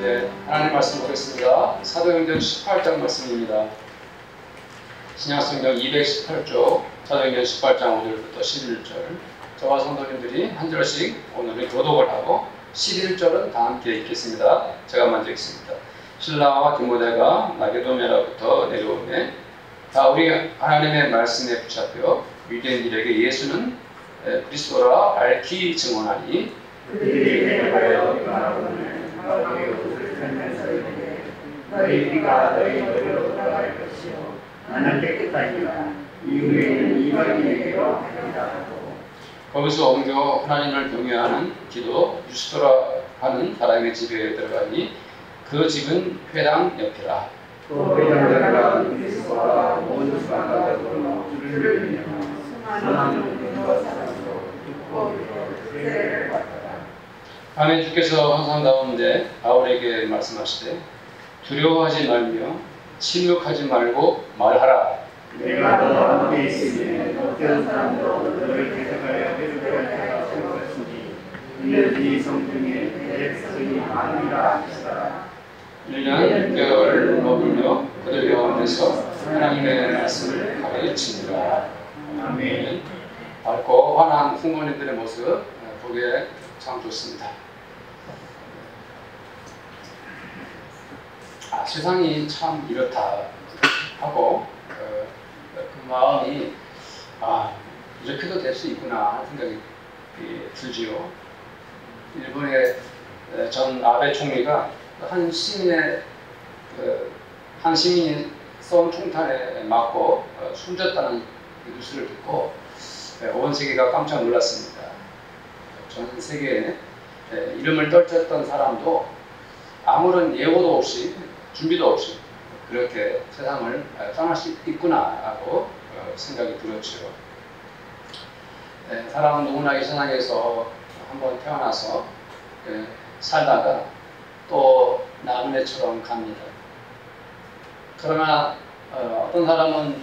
네, 하나님 말씀 보겠습니다. 사도행전 18장 말씀입니다. 신약성경 218쪽 사도행전 18장 5절부터 11절 저와 성도님들이 한 절씩 오늘은 교독을 하고 11절은 다 함께 읽겠습니다. 제가 먼저 읽습니다. 실라와 디모데가 마게도냐로부터 내려오매 바울이 하나님의 말씀에 붙잡혀 유대인들에게 예수는 그리스도라 밝히 증언하니 그들이 대하여 말하거늘 너희의 옷을 살면서 이르되 너희 귀가 너희 머리로 돌아갈 것이요 나는 깨끗하니라 이후에는 이방인에게로 하리라 하고 거기서 옮겨 하나님을 경외하는 기도 유스도라 하는 사람의 집에 들어가니 그 집은 회당 옆이라. 또 회당 들어간 그리스도와 모든 수반가가 주를 들으며 수많은 군과 사람도 듣고 세례를 받더라. 밤에 주께서 항상 가운데 바울에게 말씀하시되 두려워하지 말며 침묵하지 말고 말하라. 내가 너와 함께 있으면 어떤 사람도 너를 대적하여 해주려 하여 세웠으니 너희 성중에 내 백성이 많으리라 하시더라. 1년 6개월을 머물며 그들 가운데서 하나님의 말씀을 가르치니라. 아멘. 밝고 환한 성도님들의 모습 보기에 참 좋습니다. 세상이 참 이렇다 하고 그 마음이 이렇게도 될 수 있구나 하는 생각이 들지요. 일본의 전 아베 총리가 한 시민이 쏜 총탄에 맞고 숨졌다는 뉴스를 듣고 온 세계가 깜짝 놀랐습니다. 전 세계에 이름을 떨쳤던 사람도 아무런 예고도 없이 준비도 없이 그렇게 세상을 떠날 수 있구나 하고 생각이 들었죠. 사람은 누구나 이 세상에서 한번 태어나서 살다가 또 나그네처럼 갑니다. 그러나 어떤 사람은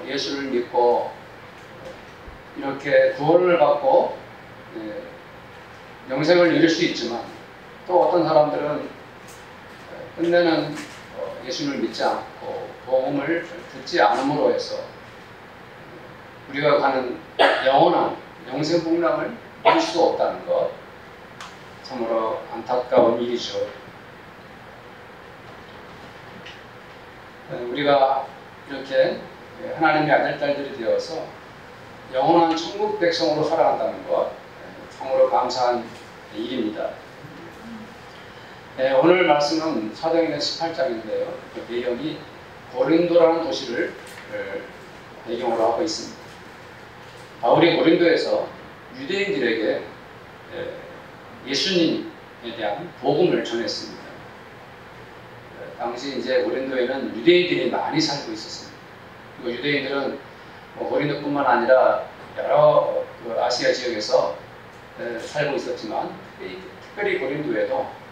예수를 믿고 이렇게 구원을 받고 영생을 누릴 수 있지만 또 어떤 사람들은 끝내는 예수를 믿지 않고 복음을 듣지 않음으로 해서 우리가 가는 영원한 영생복락을 이룰 수 없다는 것 참으로 안타까운 일이죠. 우리가 이렇게 하나님의 아들딸들이 되어서 영원한 천국 백성으로 살아간다는 것 참으로 감사한 일입니다. 오늘 말씀은 사도행전 18장인데요. 그 배경이 고린도라는 도시를 배경으로 하고 있습니다. 바울이 고린도에서 유대인들에게 예수님에 대한 복음을 전했습니다. 당시 이제 고린도에는 유대인들이 많이 살고 있었습니다. 그리고 유대인들은 고린도뿐만 아니라 여러 아시아 지역에서 살고 있었지만 특별히 고린도에도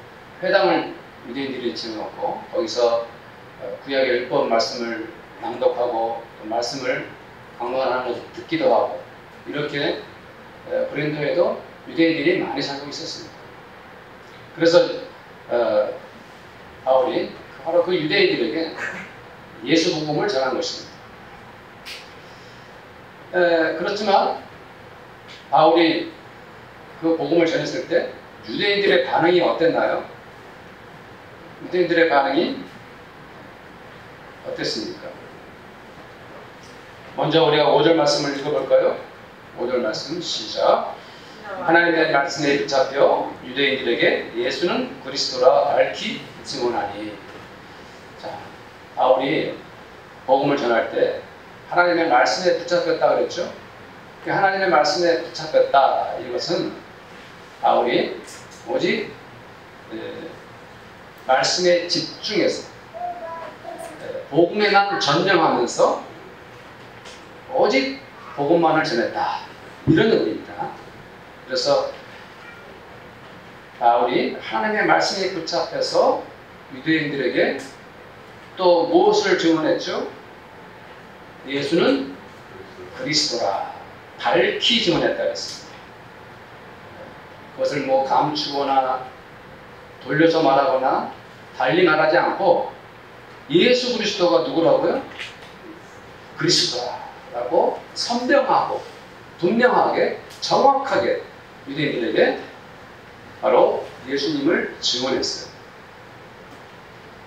회당을 유대인들이 지어놓고 거기서 구약의 율법 말씀을 낭독하고 또 말씀을 강론하는 것을 듣기도 하고 이렇게 고린도에도 유대인들이 많이 살고 있었습니다. 그래서 바울이 바로 그 유대인들에게 예수 복음을 전한 것입니다. 그렇지만 바울이 그 복음을 전했을 때 유대인들의 반응이 어땠나요? 유대인들의 반응이 어땠습니까? 먼저 우리가 5절 말씀을 읽어볼까요? 5절 말씀 시작. 하나님의 말씀에 붙잡혀 유대인들에게 예수는 그리스도라 밝히 증언하니. 자, 바울이 복음을 전할 때 하나님의 말씀에 붙잡혔다 그랬죠? 하나님의 말씀에 붙잡혔다 이것은 바울이 오직 말씀에 집중해서 복음에만 전념하면서 오직 복음만을 전했다 이런 의미입니다. 그래서 바울이 하나님의 말씀에 붙잡혀서 유대인들에게 또 무엇을 증언했죠? 예수는 그리스도라 밝히 증언했다 했습니다. 그것을 감추거나 돌려서 말하거나 달리 말하지 않고 예수 그리스도가 누구라고요? 그리스도라고 선명하고 분명하게 정확하게 유대인들에게 바로 예수님을 증언했어요.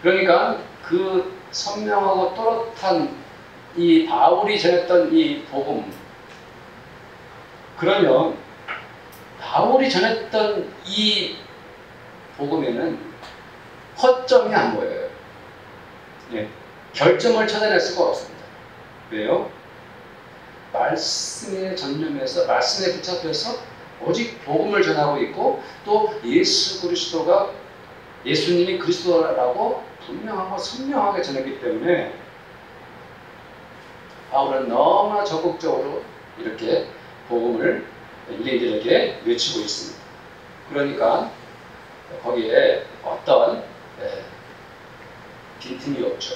그러니까 그 선명하고 또렷한 이 바울이 전했던 이 복음, 그러면 바울이 전했던 이 복음에는 허점이 안 보여요. 예, 결점을 찾아낼 수가 없습니다. 왜요? 말씀에 전념해서 말씀에 붙잡혀서 오직 복음을 전하고 있고 또 예수 그리스도가 예수님이 그리스도라고 분명하고 선명하게 전했기 때문에 바울은 너무나 적극적으로 이렇게 복음을 유대인들에게 외치고 있습니다. 그러니까 거기에 어떤 빈틈이 없죠.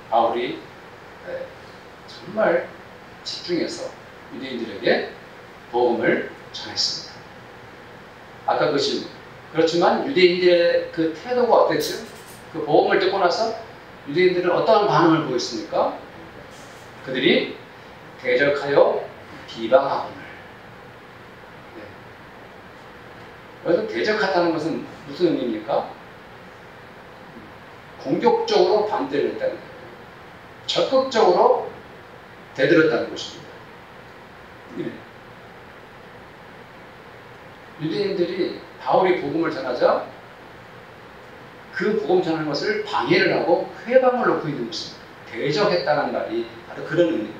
바울이 정말 집중해서 유대인들에게 복음을 전했습니다. 아까 그 질문. 그렇지만 유대인들의 그 태도가 어땠죠? 그 복음을 듣고 나서 유대인들은 어떠한 반응을 보였습니까? 그들이 대적하여 비방하거늘. 그래서 대적하다는 것은 무슨 의미입니까? 공격적으로 반대를 했다는 거예요. 적극적으로 대들었다는 것입니다. 유대인들이 바울이 복음을 전하자 그 복음 전하는 것을 방해를 하고 회방을 놓고 있는 것입니다. 대적했다는 말이 바로 그런 의미입니다.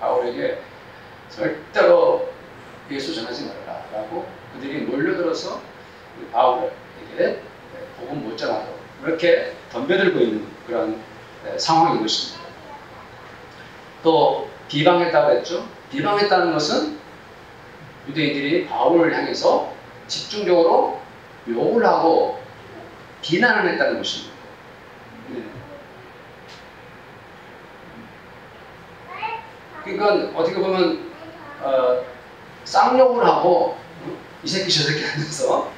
바울에게 절대로 예수 전하지 말라 라고 그들이 몰려들어서 바울에게 복음 못 전하도록 이렇게 덤벼들고 있는 그런 상황인 것입니다. 또 비방했다고 했죠. 비방했다는 것은 유대인들이 바울을 향해서 집중적으로 욕을 하고 비난을 했다는 것입니다. 그러니까 어떻게 보면 쌍욕을 하고 이 새끼 저 새끼 하면서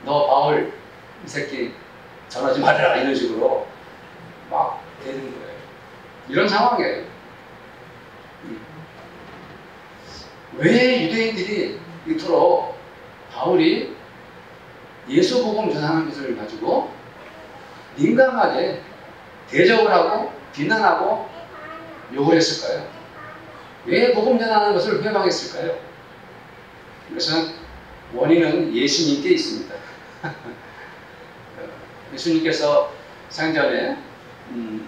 너 바울 이 새끼 전하지 말아라 이런 식으로 막 대는 거예요. 이런 상황이에요. 왜 유대인들이 이토록 바울이 예수 복음 전하는 것을 가지고 민감하게 대적을 하고 비난하고 욕을 했을까요? 왜 복음 전하는 것을 회방했을까요? 그것은 원인은 예수님께 있습니다. 예수님께서 생전에 이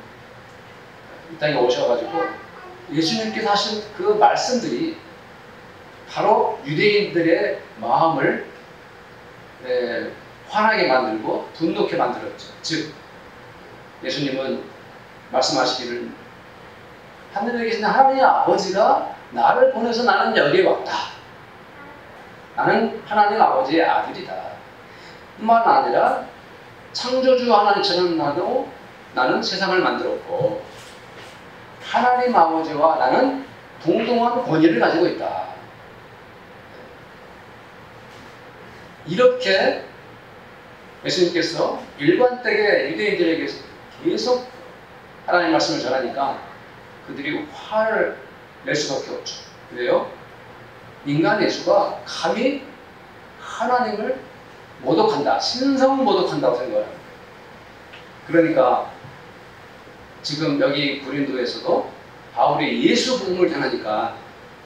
땅에 오셔가지고 예수님께서 하신 그 말씀들이 바로 유대인들의 마음을 화나게 만들고 분노케 만들었죠. 즉 예수님은 말씀하시기를 하늘에 계신 하나님의 아버지가 나를 보내서 나는 여기에 왔다. 나는 하나님 아버지의 아들이다. 뿐만 아니라 창조주 하나님처럼 나는 세상을 만들었고 하나님 아버지와 나는 동등한 권위를 가지고 있다. 이렇게 예수님께서 일관되게 유대인들에게 계속 하나님 말씀을 전하니까 그들이 화를 낼 수밖에 없죠. 왜요? 인간 예수가 감히 하나님을 모독한다, 신성을 모독한다고 생각합니다. 그러니까 지금 여기 고린도에서도 바울이 예수 복음을 전하니까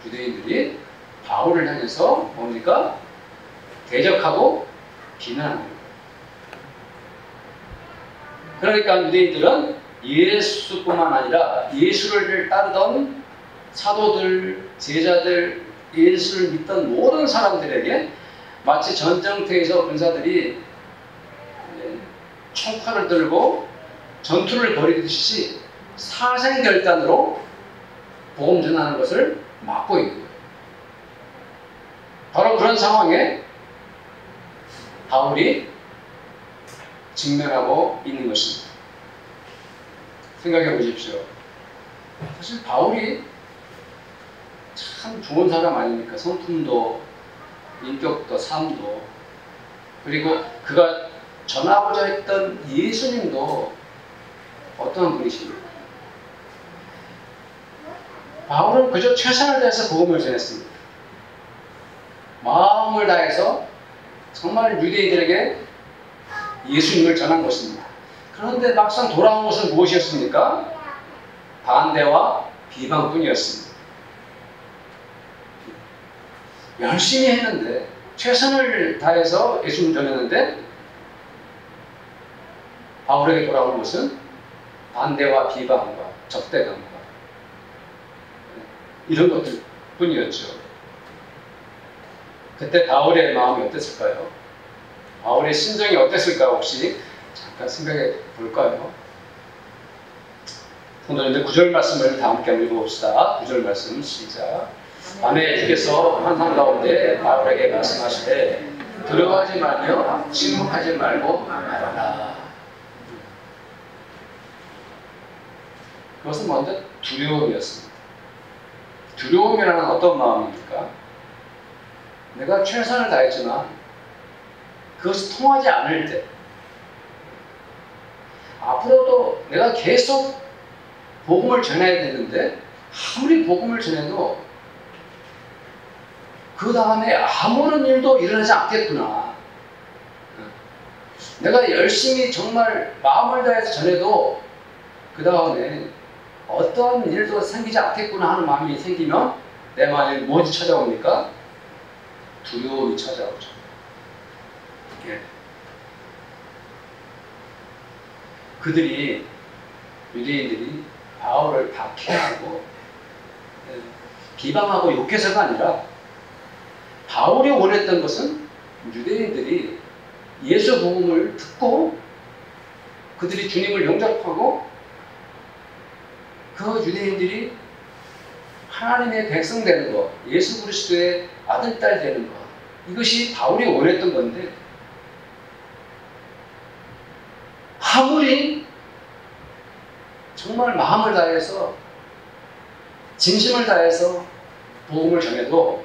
유대인들이 바울을 향해서 뭡니까? 대적하고 비난하는 거예요. 그러니까 유대인들은 예수뿐만 아니라 예수를 따르던 사도들, 제자들, 예수를 믿던 모든 사람들에게 마치 전쟁터에서 군사들이 총칼을 들고 전투를 벌이듯이 사생결단으로 복음 전하는 것을 막고 있는 거예요. 바로 그런 상황에 바울이 직면하고 있는 것입니다. 생각해 보십시오. 사실 바울이 참 좋은 사람 아닙니까? 성품도 인격도 삶도 그리고 그가 전하고자 했던 예수님도 어떤 분이십니까? 바울은 그저 최선을 다해서 복음을 전했습니다. 마음을 다해서 정말 유대인들에게 예수님을 전한 것입니다. 그런데 막상 돌아온 것은 무엇이었습니까? 반대와 비방뿐이었습니다. 열심히 했는데 최선을 다해서 예수님을 전했는데 바울에게 돌아온 것은 반대와 비방과 적대감과 이런 것들 뿐이었죠. 그때 바울의 마음이 어땠을까요? 바울의 심정이 어땠을까 혹시 잠깐 생각해 볼까요? 오늘 9절 말씀을 다 함께 읽어봅시다. 9절 말씀 시작. 밤에 주께서 환상 가운데 바울에게 말씀하시되 두려워하지 말며 침묵하지 말고 말하라. 그것은 먼저 두려움이었습니다. 두려움이라는 어떤 마음입니까? 내가 최선을 다했지만 그것이 통하지 않을 때 앞으로도 내가 계속 복음을 전해야 되는데 아무리 복음을 전해도 그 다음에 아무런 일도 일어나지 않겠구나. 내가 열심히 정말 마음을 다해서 전해도 그 다음에 어떠한 일도 생기지 않겠구나 하는 마음이 생기면 내 마음에 무엇이 찾아옵니까? 두려움이 찾아오죠. 예. 그들이 유대인들이 바울을 박해하고 비방하고 욕해서가 아니라 바울이 원했던 것은 유대인들이 예수 복음을 듣고 그들이 주님을 영접하고 그 유대인들이 하나님의 백성 되는 것, 예수 그리스도의 아들, 딸 되는 것, 이것이 바울이 원했던 건데 아무리 정말 마음을 다해서 진심을 다해서 복음을 전해도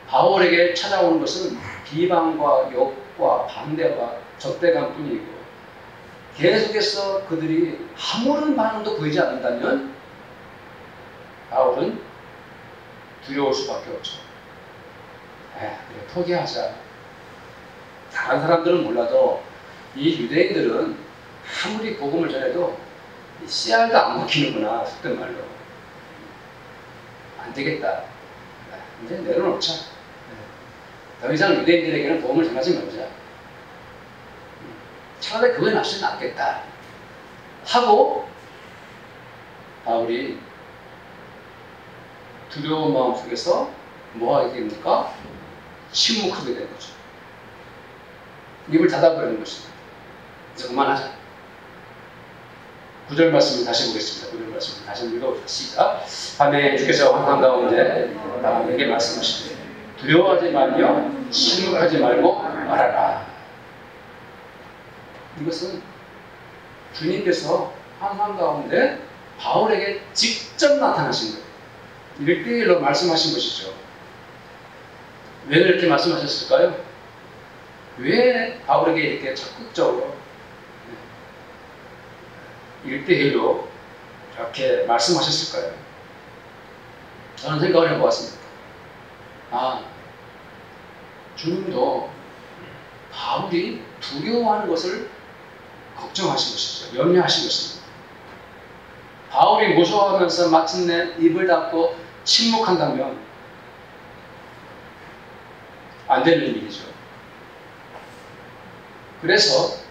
바울에게 찾아오는 것은 비방과 욕과 반대와 적대감 뿐이고 계속해서 그들이 아무런 반응도 보이지 않는다면 바울은 두려울 수밖에 없죠. 그래, 포기하자. 다른 사람들은 몰라도 이 유대인들은 아무리 복음을 전해도 씨알도 안 먹히는구나. 속된 말로. 안 되겠다. 이제 내려놓자. 더 이상 유대인들에게는 복음을 전하지 말자. 차라리 그거에 낫지 낫겠다. 하고 바울이 두려운 마음 속에서 뭐 하게 됩니까? 침묵하게 된 거죠. 입을 닫아버리는 것입니다. 이제 그만하자. 9절 말씀을 다시 보겠습니다. 9절 말씀을 다시 읽어보겠습니다. 밤에 주께서 환상 가운데 바울에게 말씀하시되 두려워하지 말며 침묵하지 말고 말하라. 이것은 주님께서 환상 가운데 바울에게 직접 나타나신 거예요. 1대1로 말씀하신 것이죠. 왜 이렇게 말씀하셨을까요? 왜 바울에게 이렇게 적극적으로 1대1로 이렇게 말씀하셨을까요? 저는 생각을 해보았습니다. 주님도 바울이 두려워하는 것을 걱정하신 것이죠. 염려하신 것입니다. 바울이 무서워하면서 마침내 입을 닫고 침묵한다면 안 되는 일이죠. 그래서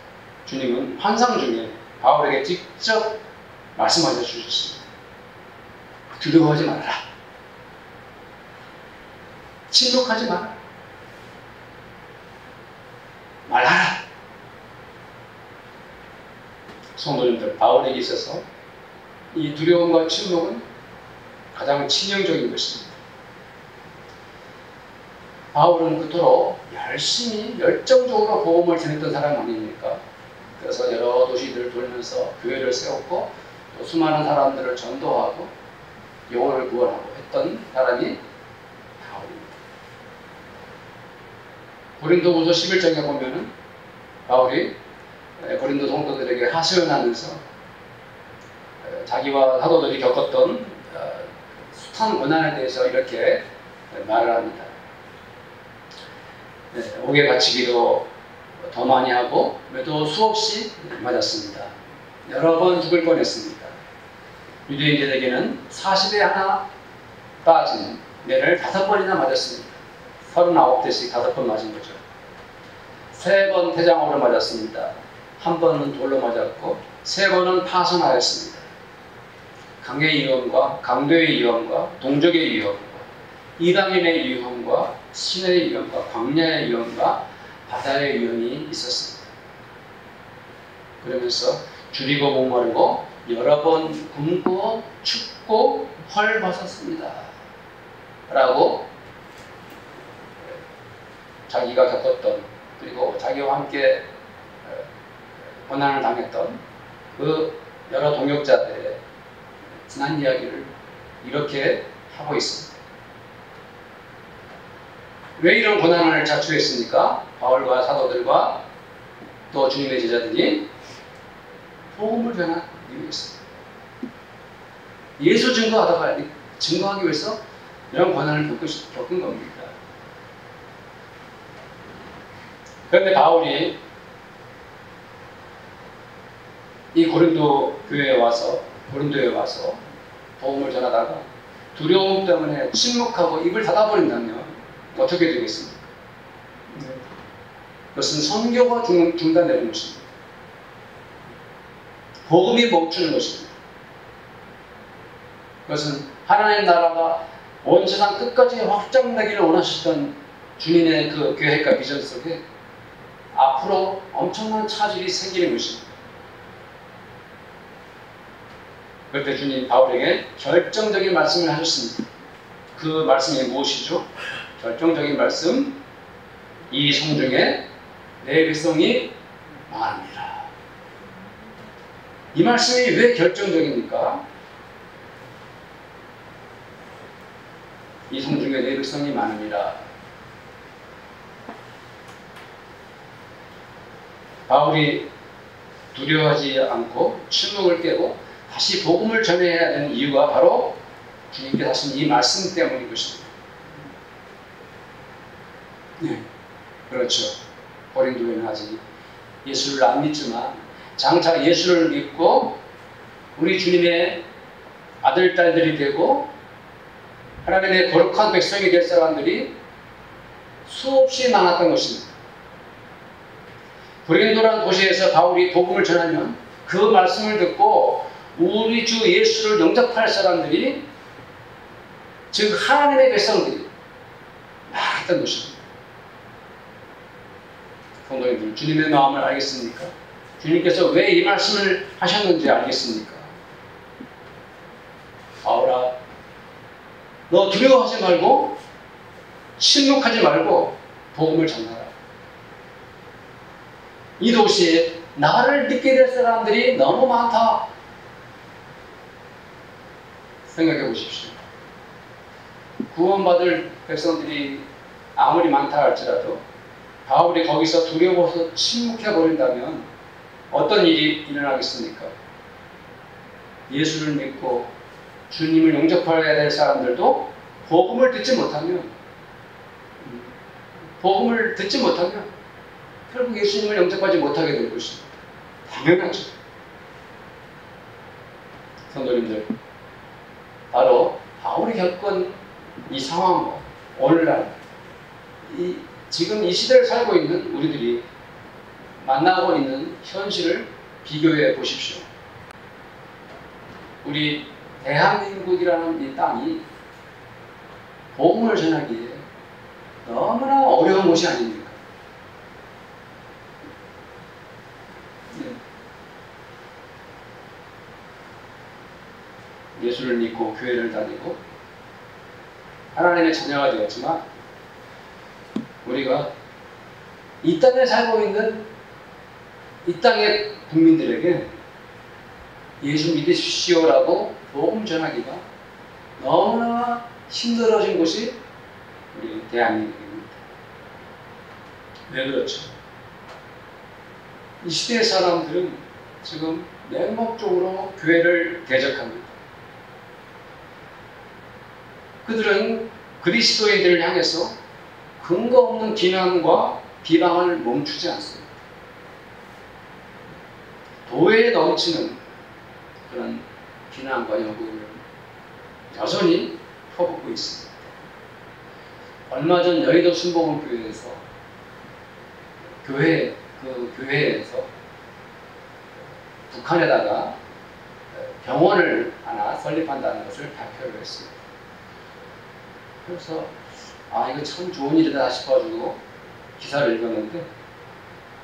주님은 환상 중에 바울에게 직접 말씀하셔 주셨습니다. 두려워하지 말아라. 침묵하지 마라. 말하라. 성도님들, 바울에게 있어서 이 두려움과 침묵은 가장 치명적인 것입니다. 바울은 그토록 열심히 열정적으로 복음을 전했던 사람 아닙니까? 그래서 여러 도시들을 돌면서 교회를 세웠고 또 수많은 사람들을 전도하고 영혼을 구원하고 했던 사람이 바울입니다. 고린도후서 11장에 보면은 바울이 고린도 성도들에게 하소연하면서 자기와 사도들이 겪었던 숱한 고난에 대해서 이렇게 말을 합니다. 옥에 갇히기도 더 많이 하고 매도 수없이 맞았습니다. 여러 번 죽을 뻔했습니다. 유대인들에게는 40에 하나 빠진 매를 5번이나 맞았습니다. 39대씩 5번 맞은 거죠. 3번 태장으로 맞았습니다. 1번은 돌로 맞았고 3번은 파손하였습니다. 강의 위험과 강도의 위험과 동족의 위험과 이방인의 위험과 신의 위험과 광야의 위험과 바다의 위험이 있었습니다. 그러면서 줄이고 목마르고 여러 번 굶고 춥고 헐벗었습니다. 라고 자기가 겪었던 그리고 자기와 함께 고난을 당했던 그 여러 동역자들의 지난 이야기를 이렇게 하고 있습니다. 왜 이런 고난을 자초했습니까? 바울과 사도들과 또 주님의 제자들이 복음을 전한 이유였습니다. 예수 증거하기 위해서 이런 고난을 겪은 겁니다. 그런데 바울이 이 고린도에 와서 복음을 전하다가 두려움 때문에 침묵하고 입을 닫아버린다면 어떻게 되겠습니까? 그것은 선교가 중단되는 것입니다. 복음이 멈추는 것입니다. 그것은 하나님 나라가 온 세상 끝까지 확장되기를 원하셨던 주님의 그 계획과 비전 속에 앞으로 엄청난 차질이 생기는 것입니다. 그럴 때 주님 바울에게 결정적인 말씀을 하셨습니다. 그 말씀이 무엇이죠? 결정적인 말씀, 이 성중에 내 백성이 많으니라. 이 말씀이 왜 결정적입니까? 이 성중에 내 백성이 많으니라. 바울이 두려워하지 않고 침묵을 깨고 다시 복음을 전해야 하는 이유가 바로 주님께서 하신 이 말씀 때문인 것입니다. 네, 그렇죠. 고린도에는 아직 예수를 안 믿지만 장차 예수를 믿고 우리 주님의 아들, 딸들이 되고 하나님의 거룩한 백성이 될 사람들이 수없이 많았던 것입니다. 고린도라는 도시에서 바울이 복음을 전하면 그 말씀을 듣고 우리 주 예수를 영접할 사람들이, 즉 하나님의 백성들이 많았던 것입니다. 성도님들, 주님의 마음을 알겠습니까? 주님께서 왜 이 말씀을 하셨는지 알겠습니까? 바울아, 너 두려워하지 말고 침묵하지 말고 복음을 전하라. 이 도시에 나를 믿게 될 사람들이 너무 많다. 생각해 보십시오. 구원받을 백성들이 아무리 많다 할지라도 바울이 거기서 두려워서 침묵해 버린다면 어떤 일이 일어나겠습니까? 예수를 믿고 주님을 영접해야 될 사람들도 복음을 듣지 못하면 결국 예수님을 영접하지 못하게 될 것입니다. 당연하죠. 성도님들, 바로 바울이 겪은 이 상황과 오늘날 지금 이 시대를 살고 있는 우리들이 만나고 있는 현실을 비교해 보십시오. 우리 대한민국이라는 이 땅이 복음을 전하기에 너무나 어려운 곳이 아닙니까? 예수를 믿고 교회를 다니고 하나님의 자녀가 되었지만 우리가 이 땅에 살고 있는 이 땅의 국민들에게 예수 믿으십시오라고 복음 전하기가 너무나 힘들어진 곳이 우리 대한민국입니다. 왜 그렇죠? 이 시대의 사람들은 지금 맹목적으로 교회를 대적합니다. 그들은 그리스도인들을 향해서 근거 없는 비난과 비방을 멈추지 않습니다. 도에 넘치는 그런 비난과 요구를 여전히 퍼붓고 있습니다. 얼마 전 여의도 순복음교회에서 교회에서 북한에다가 병원을 하나 설립한다는 것을 발표를 했습니다. 그래서 이거 참 좋은 일이다 싶어가지고 기사를 읽었는데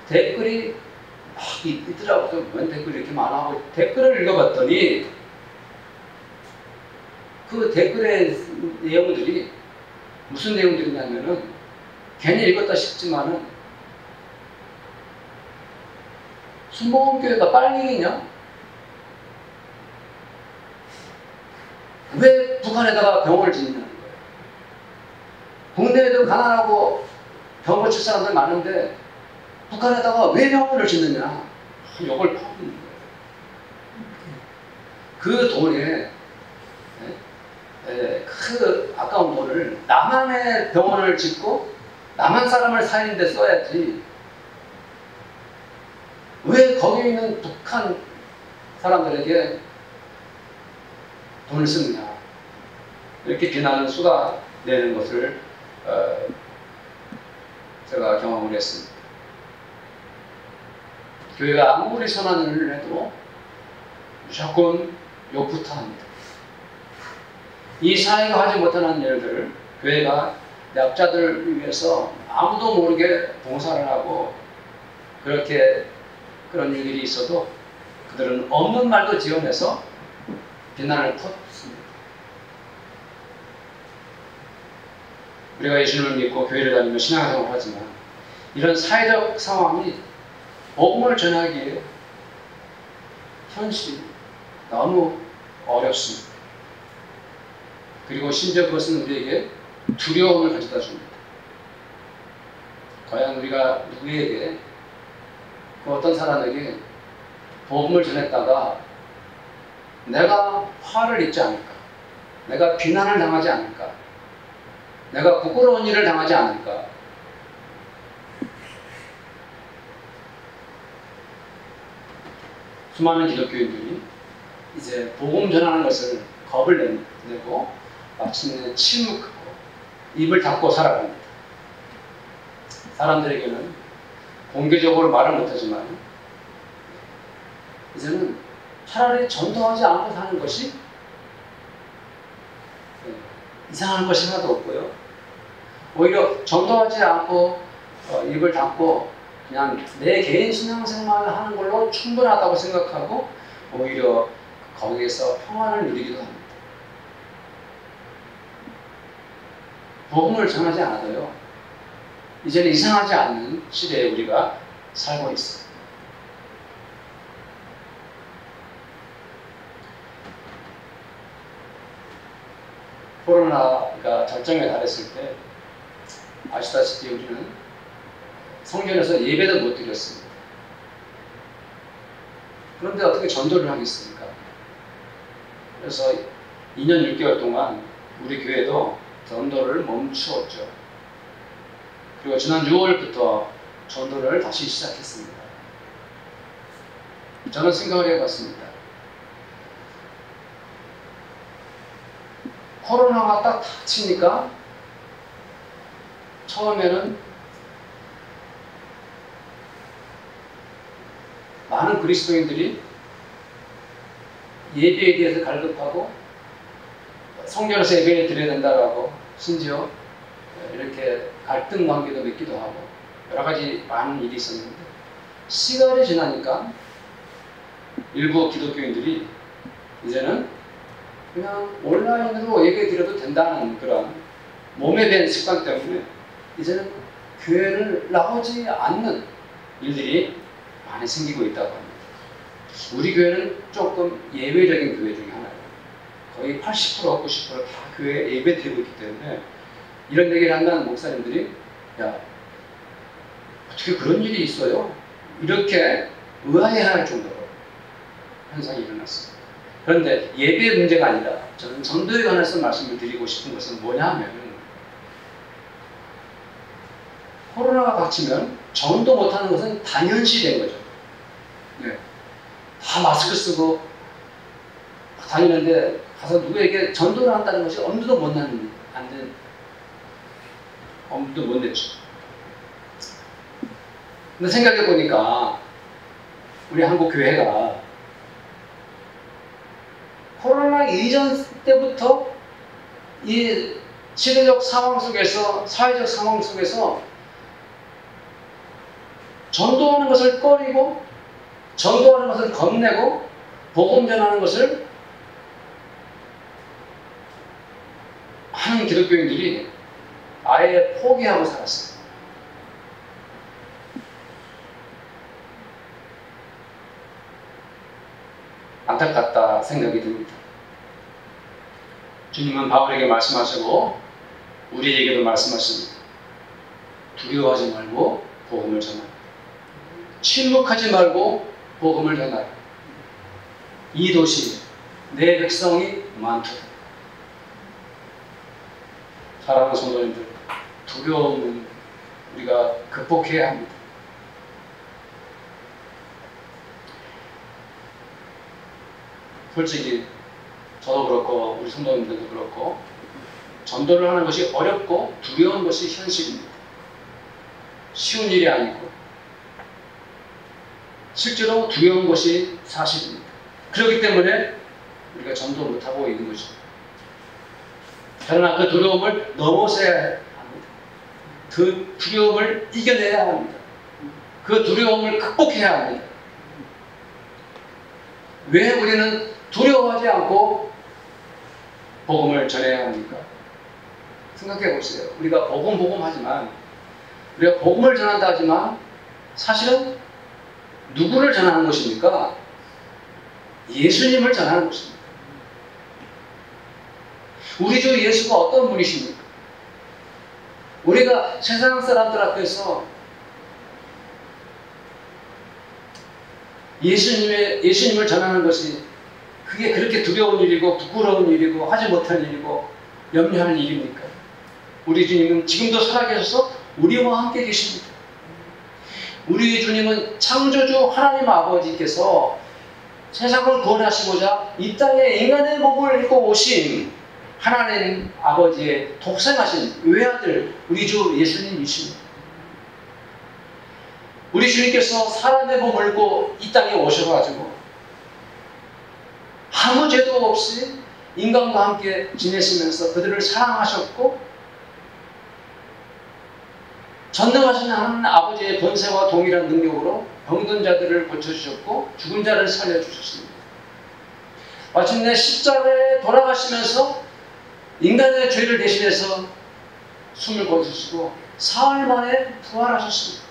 댓글이 막 있더라고요. 웬 댓글이 이렇게 많아 하고 댓글을 읽어봤더니 그 댓글의 내용들이 무슨 내용들이냐면은 괜히 읽었다 싶지만은 순복음교회가 빨갱이냐? 왜 북한에다가 병원을 짓느냐는 거예요. 국내에도 가난하고 병 고칠 사람들 많은데 북한에다가 왜 병원을 짓느냐? 이걸 퍼붓는 거예요. 그 돈에 그 아까운 돈을 남한의 병원을 짓고 남한 사람을 살리는 데 써야지 왜 거기 있는 북한 사람들에게 돈을 쓰느냐 이렇게 비난을 쏟아내는 것을 제가 경험을 했습니다. 교회가 아무리 선언을 해도 무조건 욕부터 합니다. 이 사회가 하지 못하는 일들을 교회가 약자들을 위해서 아무도 모르게 봉사를 하고 그렇게 그런 일들이 있어도 그들은 없는 말도 지어내서 비난을 퍼붓습니다. 우리가 예수님을 믿고 교회를 다니며 신앙생활을 하지만 이런 사회적 상황이 복음을 전하기에 현실이 너무 어렵습니다. 그리고 심지어 그것은 우리에게 두려움을 가져다 줍니다. 과연 우리가 누구에게 그 어떤 사람에게 복음을 전했다가 내가 화를 입지 않을까? 내가 비난을 당하지 않을까? 내가 부끄러운 일을 당하지 않을까? 수많은 기독교인들이 이제 복음 전하는 것을 겁을 내고 마침내 침묵하고 입을 닫고 살아갑니다. 사람들에게는 공개적으로 말을 못하지만 이제는 차라리 전도하지 않고 사는 것이 이상한 것이 하나도 없고요. 오히려 전도하지 않고 입을 닫고 그냥 내 개인 신앙생활을 하는 걸로 충분하다고 생각하고 오히려 거기에서 평안을 누리기도 합니다. 복음을 전하지 않아도요. 이제는 이상하지 않는 시대에 우리가 살고 있습니다. 코로나가 절정에 달했을 때 아시다시피 우리는 성전에서 예배도 못 드렸습니다. 그런데 어떻게 전도를 하겠습니까? 그래서 2년 6개월 동안 우리 교회도 전도를 멈추었죠. 그리고 지난 6월부터 전도를 다시 시작했습니다. 저는 생각을 해봤습니다. 코로나가 딱 닥치니까 처음에는 많은 그리스도인들이 예배에 대해서 갈급하고 성전에서 예배를 드려야 된다라고 심지어 이렇게 갈등 관계도 맺기도 하고 여러 가지 많은 일이 있었는데 시간이 지나니까 일부 기독교인들이 이제는 그냥 온라인으로 예배 드려도 된다는 그런 몸에 밴 습관 때문에 이제는 교회를 나오지 않는 일들이 많이 생기고 있다고 합니다. 우리 교회는 조금 예외적인 교회 중에 하나예요. 거의 80% 90% 다 교회에 예배 드리고 있기 때문에 이런 얘기를 한다는 목사님들이 야 어떻게 그런 일이 있어요? 이렇게 의아해할 정도로 현상이 일어났습니다. 그런데 예배의 문제가 아니라 저는 전도에 관해서 말씀을 드리고 싶은 것은 뭐냐 하면 코로나가 닥치면 전도 못하는 것은 당연시된 거죠. 네. 다 마스크 쓰고 다니는데 가서 누구에게 전도를 한다는 것이 엄두도 못 냈죠. 근데 생각해 보니까 우리 한국 교회가 코로나 이전 때부터 이 시대적 상황 속에서, 사회적 상황 속에서 전도하는 것을 꺼리고 전도하는 것을 겁내고 복음 전하는 것을 하는 기독교인들이 아예 포기하고 살았어요. 안타깝다 생각이 듭니다. 주님은 바울에게 말씀하시고 우리에게도 말씀하십니다. 두려워하지 말고 복음을 전하라. 침묵하지 말고 복음을 전하라. 이 도시 내 백성이 많도다. 사랑하는 성도님들, 두려움은 우리가 극복해야 합니다. 솔직히 저도 그렇고 우리 성도님들도 그렇고 전도를 하는 것이 어렵고 두려운 것이 현실입니다. 쉬운 일이 아니고 실제로 두려운 것이 사실입니다. 그렇기 때문에 우리가 전도 못하고 있는 거죠. 그러나 그 두려움을 넘어서야 합니다. 그 두려움을 이겨내야 합니다. 그 두려움을 극복해야 합니다. 왜 우리는 두려워하지 않고 복음을 전해야 합니까? 생각해 보세요. 우리가 복음 하지만 우리가 복음을 전한다 하지만 사실은 누구를 전하는 것입니까? 예수님을 전하는 것입니다. 우리 주 예수가 어떤 분이십니까? 우리가 세상 사람들 앞에서 예수님을 전하는 것이 그게 그렇게 두려운 일이고 부끄러운 일이고 하지 못할 일이고 염려할 일입니까? 우리 주님은 지금도 살아계셔서 우리와 함께 계십니다. 우리 주님은 창조주 하나님 아버지께서 세상을 구원하시고자 이 땅에 인간의 몸을 입고 오신 하나님 아버지의 독생하신 외아들 우리 주 예수님이십니다. 우리 주님께서 사람의 몸을 입고 이 땅에 오셔가지고 아무 죄도 없이 인간과 함께 지내시면서 그들을 사랑하셨고 전능하신 하나님 아버지의 권세와 동일한 능력으로 병든 자들을 고쳐주셨고 죽은 자를 살려주셨습니다. 마침내 십자가에 돌아가시면서 인간의 죄를 대신해서 숨을 거두시고 사흘 만에 부활하셨습니다.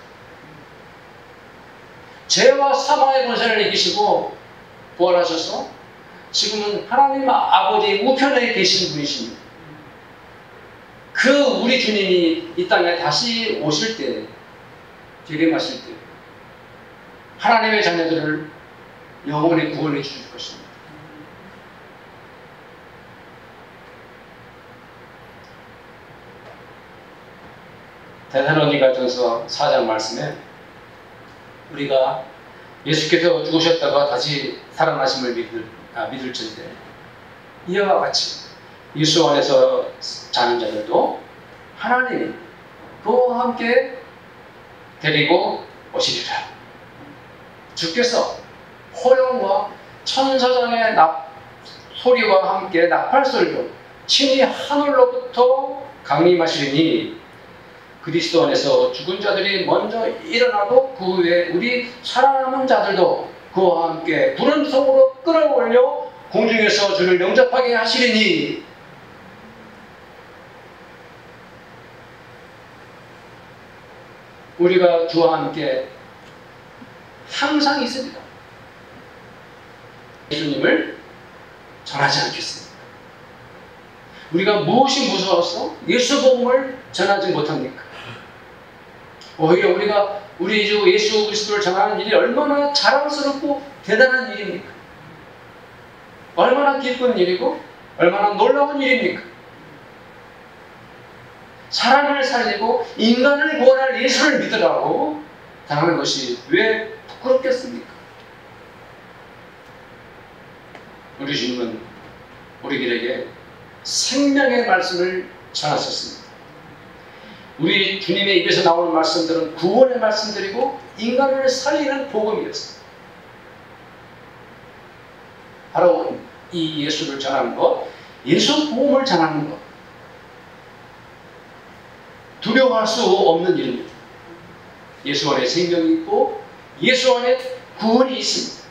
죄와 사망의 권세를 이기시고 부활하셔서 지금은 하나님 아버지의 우편에 계신 분이십니다. 그 우리 주님이 이 땅에 다시 오실 때, 재림하실 때 하나님의 자녀들을 영원히 구원해 주실 것입니다. 데살로니가전서 4장 말씀에 우리가 예수께서 죽으셨다가 다시 살아나심을 믿을진대 이와 같이 예수 안에서 자는 자들도 하나님이 그와 함께 데리고 오시리라. 주께서 호령과 천사장의 소리와 함께 나팔소리로 친히 하늘로부터 강림하시리니 그리스도 안에서 죽은 자들이 먼저 일어나고 그 후에 우리 살아남은 자들도 그와 함께 부른 성으로 끌어올려 공중에서 주를 영접하게 하시리니 우리가 주와 함께 항상 있습니다. 예수님을 전하지 않겠습니까? 우리가 무엇이 무서워서 예수 복음을 전하지 못합니까? 오히려 우리가 우리 주 예수 그리스도를 전하는 일이 얼마나 자랑스럽고 대단한 일입니까? 얼마나 기쁜 일이고 얼마나 놀라운 일입니까? 사람을 살리고 인간을 구원할 예수를 믿으라고 당하는 것이 왜 부끄럽겠습니까? 우리 주님은 우리들에게 생명의 말씀을 전하셨습니다. 우리 주님의 입에서 나오는 말씀들은 구원의 말씀들이고 인간을 살리는 복음이었습니다. 바로 이 예수를 전하는 것, 예수 복음을 전하는 것, 두려워할 수 없는 일입니다. 예수 안에 생명이 있고 예수 안에 구원이 있습니다.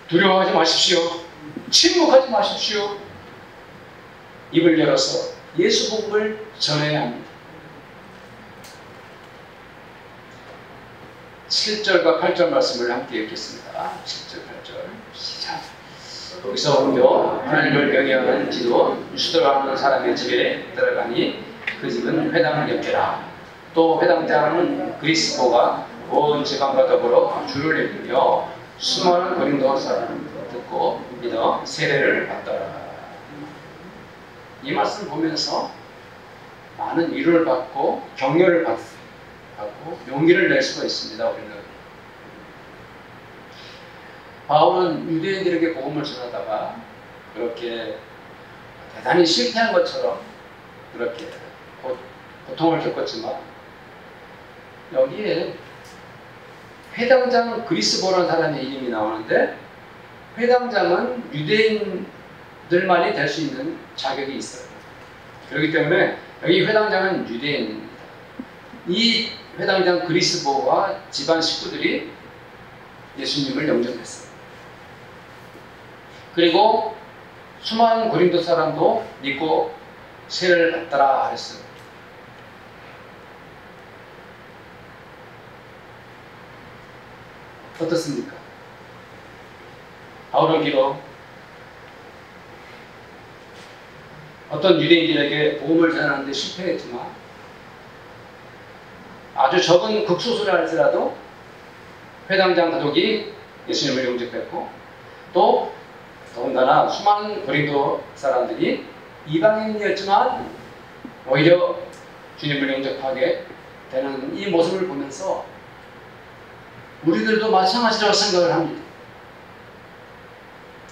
두려워하지 마십시오. 침묵하지 마십시오. 입을 열어서 예수 복음을 전해야 합니다. 7절과 8절 말씀을 함께 읽겠습니다. 7절, 8절 시작. 거기서 오며 하나님을 경외하는 지도 유수도라는 사람의 집에 들어가니 그 집은 회당을 옆이라. 또 회당장은 그리스도가 온 지방과 더불어 주를 읽으며 수많은 고린도 사람을 듣고 믿어 세례를 받더라. 이 말씀 보면서 많은 위로를 받고 격려를 받고 용기를 낼 수가 있습니다. 우리는 바울은 유대인들에게 복음을 전하다가 그렇게 대단히 실패한 것처럼 그렇게 고통을 겪었지만 여기에 회당장 그리스도라는 사람의 이름이 나오는데 회당장은 유대인들만이 될 수 있는 자격이 있어요. 그렇기 때문에 여기 회당장은 유대인입니다. 이 회당장 그리스도와 집안 식구들이 예수님을 영접했어요. 그리고 수많은 고린도 사람도 믿고 세례를 받더라 했어요. 어떻습니까? 바울은 비록 어떤 유대인들에게 복음을 전하는 데 실패했지만 아주 적은 극소수라 할지라도 회당장 가족이 예수님을 영접했고 또 더군다나 수많은 고린도 사람들이 이방인이었지만 오히려 주님을 영접하게 되는 이 모습을 보면서 우리들도 마찬가지라고 생각을 합니다.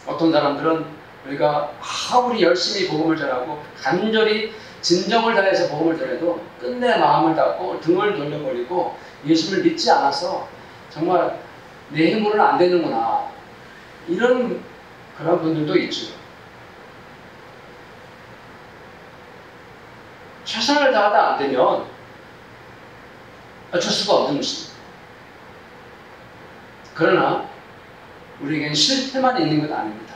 어떤 사람들은 우리가 아무리 열심히 복음을 전하고 간절히 진정을 다해서 복음을 전해도 끝내 마음을 닫고 등을 돌려버리고 예수를 믿지 않아서 정말 내 힘으로는 안 되는구나 이런 그런 분들도 있죠. 최선을 다하다 안 되면 어쩔 수가 없는 것입니다. 그러나 우리에겐 실패만 있는 건 아닙니다.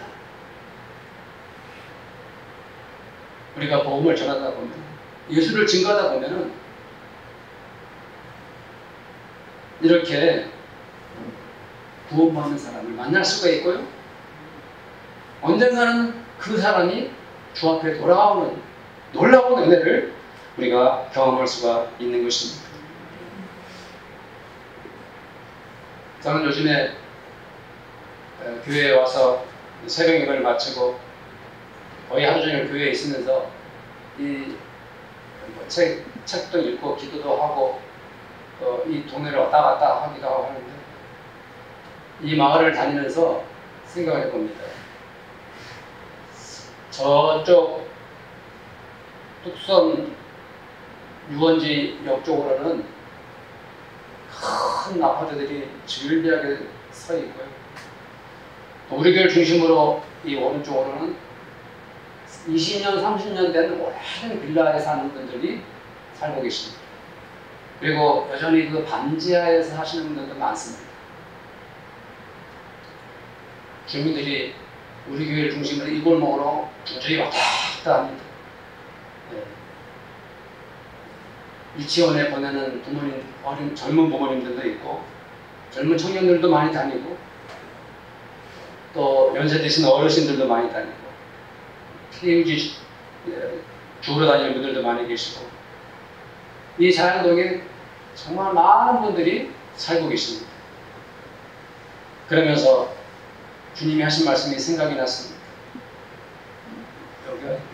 우리가 복음을 전하다 보면 예수를 증거하다 보면은 이렇게 구원받는 사람을 만날 수가 있고요. 언젠가는 그 사람이 주 앞에 돌아오는 놀라운 은혜를 우리가 경험할 수가 있는 것입니다. 저는 요즘에 교회에 와서 새벽 예배를 마치고 거의 하루 종일 교회에 있으면서 책도 읽고 기도도 하고 이 동네를 왔다 갔다 하기도 하고 하는데 이 마을을 다니면서 생각을 해봅니다. 저쪽 뚝섬 유원지 옆쪽으로는 큰 아파트들이 질비하게 서 있고요. 또 우리 교회를 중심으로 이 오른쪽으로는 20년, 30년 된 오래된 빌라에 사는 분들이 살고 계십니다. 그리고 여전히 그 반지하에 사시는 분들도 많습니다. 주민들이 우리 교회를 중심으로 이 골목으로 도저히 왔다 갔다 합니다. 네. 유치원에 보내는 부모님, 젊은 부모님들도 있고 젊은 청년들도 많이 다니고 또 연세 드신 어르신들도 많이 다니고 TMG 주로 다니는 분들도 많이 계시고 이 자양동에 정말 많은 분들이 살고 계십니다. 그러면서 주님이 하신 말씀이 생각이 났습니다.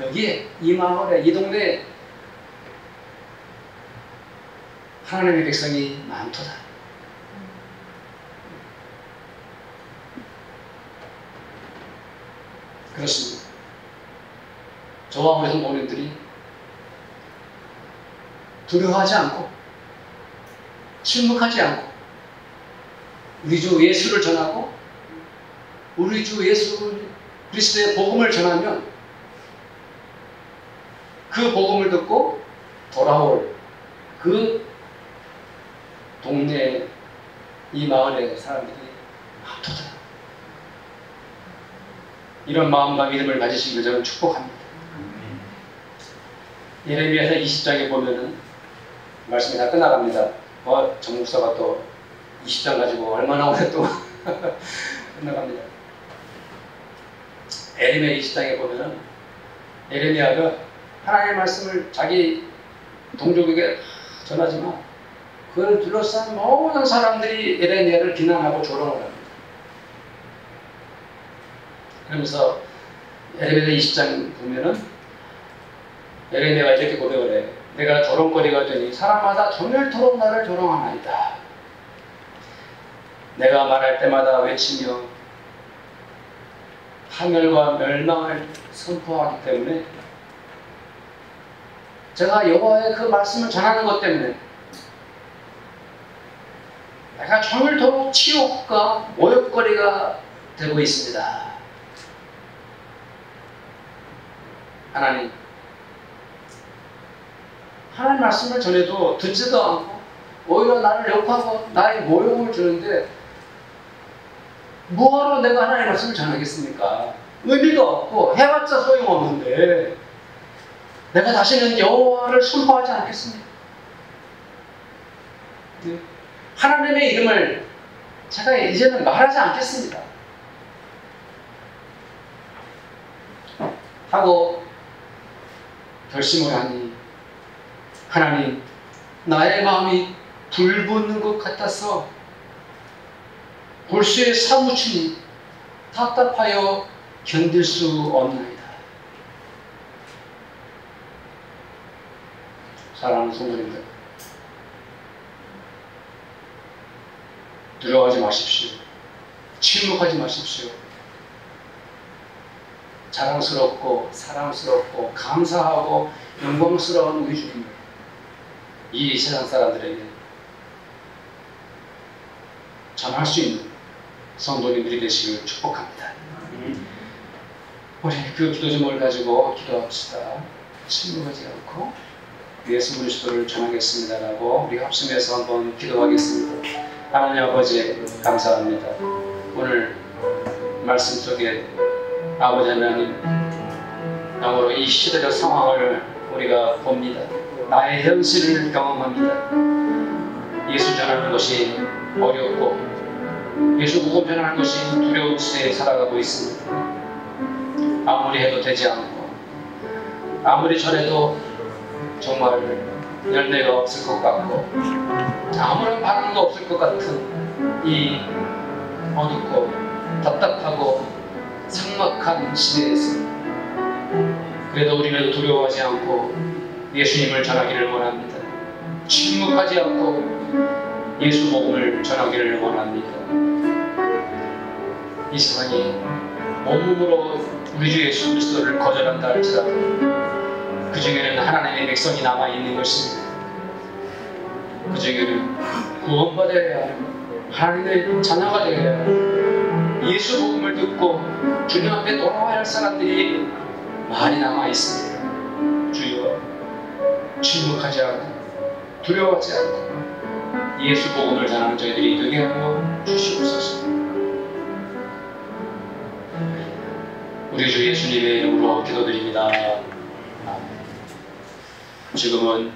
여기에, 이 마을에, 이 동네에 하나님의 백성이 많도다. 그렇습니다. 저와 우리 성도님들이 두려워하지 않고 침묵하지 않고 우리 주 예수를 전하고 우리 주 예수 그리스도의 복음을 전하면 그 복음을 듣고 돌아올 그 동네 이 마을의 사람들이 많도다. 이런 마음과 믿음을 가지시길 저는 축복합니다. 예레미야서 20장에 보면은 말씀이 다 끝나갑니다. 정 목사가 또 20장 가지고 얼마나 오랫동안 끝나갑니다. 예레미야 20장에 보면은 예레미야가 하나님의 말씀을 자기 동족에게 전하지만 그를 둘러싼 모든 사람들이 예레미야를 비난하고 조롱을 합니다. 그러면서 예레미야 20장 보면은 예레미야가 이렇게 고백을 해. 내가 조롱거리가 되니 사람마다 종일토록 나를 조롱하나이다. 내가 말할 때마다 외치며 파멸과 멸망을 선포하기 때문에 제가 여호와의 그 말씀을 전하는 것 때문에 내가 종일토록 치욕과 모욕거리가 되고 있습니다. 하나님 말씀을 전해도 듣지도 않고 오히려 나를 욕하고 나의 모욕을 주는데 뭐하러 내가 하나님의 말씀을 전하겠습니까? 의미가 없고 해봤자 소용없는데 내가 다시는 여호와를 선포하지 않겠습니다. 하나님의 이름을 제가 이제는 말하지 않겠습니다. 하고 결심을 하니 하나님, 나의 마음이 불붙는 것 같아서 골수에 사무치니 답답하여 견딜 수 없나이다. 사랑하는 성도님들, 두려워하지 마십시오. 침묵하지 마십시오. 자랑스럽고 사랑스럽고 감사하고 영광스러운 우리 주님을 이 세상 사람들에게 전할 수 있는 성도님들이 되시길 축복합니다. 우리 그 기도 제목을 가지고 기도합시다. 침묵하지 않고 예수 그리스도를 전하겠습니다라고 우리 합심해서 한번 기도하겠습니다. 하나님 아버지 감사합니다. 오늘 말씀 속에 아버지 하나님 영어로 이 시대적 상황을 우리가 봅니다. 나의 현실을 경험합니다. 예수 전하는 것이 어렵고 예수 복음 전하는 것이 두려운 시대에 살아가고 있습니다. 아무리 해도 되지 않고 아무리 전해도 정말 열매가 없을 것 같고 아무런 반응도 없을 것 같은 이 어둡고 답답하고 삭막한 시대에서 그래도 우리는 두려워하지 않고 예수님을 전하기를 원합니다. 침묵하지 않고 예수 복음을 전하기를 원합니다. 이 세상이 온몸으로 우리 주 예수 그리스도를 거절한다 할지라도 그 중에는 하나님의 백성이 남아있는 것입니다. 그 중에는 구원받아야 하는 하나님의 자녀가 되어야 하는 예수 복음을 듣고 주님 앞에 돌아와야 할 사람들이 많이 남아있습니다. 주여 침묵하지 않고 두려워하지 않고 예수 복음을 전하는 저희들이 되게 하여 주시옵소서. 우리 주 예수님의 이름으로 기도드립니다. 지금은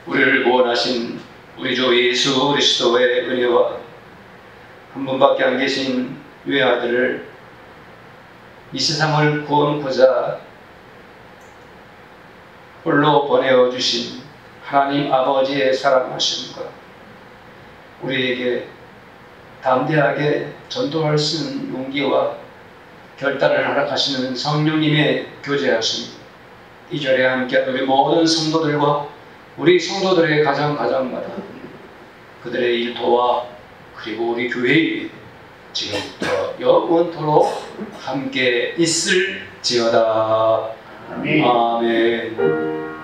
우리를 구원하신 우리 주 예수 그리스도의 은혜와 한 분밖에 안 계신 외아들을 이 세상을 구원코자 홀로 보내어 주신 하나님 아버지의 사랑하심과 우리에게 담대하게 전도할 수 있는 용기와 결단을 허락하시는 성령님의 교제하심, 이 자리에 함께한 우리 모든 성도들과 우리 성도들의 가정마다 그들의 일터와 그리고 우리 교회에 지금부터 영원토록 함께 있을지어다. 아멘. 아멘.